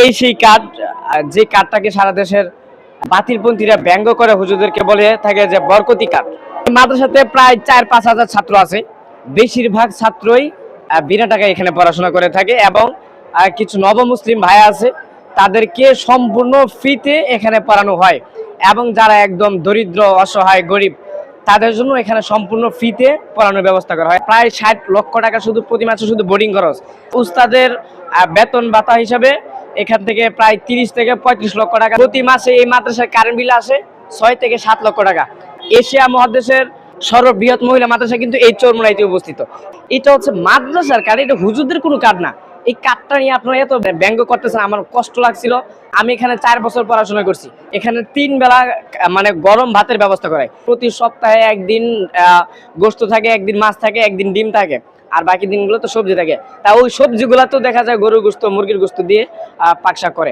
এই সেই কার্ড, যে কার্ডটাকে সারা দেশের বাতিলপন্থীরা ব্যঙ্গ করে হুজুরদেরকে বলে থাকে যে বরকতি কার্ড। মাদ্রাসাতে প্রায় 4-5 হাজার ছাত্র আছে। বেশিরভাগ ছাত্রই বিনা টাকায় এখানে পড়াশোনা করে থাকে এবং কিছু নবমুসলিম ভাইয়া আছে, তাদেরকে সম্পূর্ণ ফ্রিতে এখানে পড়ানো হয়। এবং যারা একদম দরিদ্র, অসহায়, গরিব, তাদের জন্য এখানে সম্পূর্ণ ফ্রিতে পড়ানোর ব্যবস্থা করা হয়। প্রায় 60 লক্ষ টাকা শুধু প্রতি মাসে শুধু বোর্ডিং খরচ। উস্তাদের বেতন ভাতা হিসাবে এখান থেকে প্রায় 30 থেকে 35 লক্ষ টাকা প্রতি মাসে এই মাদ্রাসার কারেন্ট বিল আসে 6 থেকে 7 লক্ষ টাকা। এশিয়া মহাদেশের সর্ববৃহৎ মহিলা মাদ্রাসা কিন্তু এই চরমোনাইতে অবস্থিত। এটা হচ্ছে মাদ্রাসার কার্ড, এটা হুজুরদের কোনো কার্ড না। এই কার্ডটা নিয়ে আপনারা এত ব্যঙ্গ করতেছেন, আমার কষ্ট লাগছিল। আমি এখানে 4 বছর পড়াশোনা করছি। এখানে 3 বেলা মানে গরম ভাতের ব্যবস্থা করায়। প্রতি সপ্তাহে একদিন গোশত থাকে, একদিন মাছ থাকে, একদিন ডিম থাকে, আর বাকি দিনগুলো তো সবজি থাকে। তা ওই সবজিগুলো তো দেখা যায় গরুর গোশত, মুরগির গোশত দিয়ে পাকশাক করে।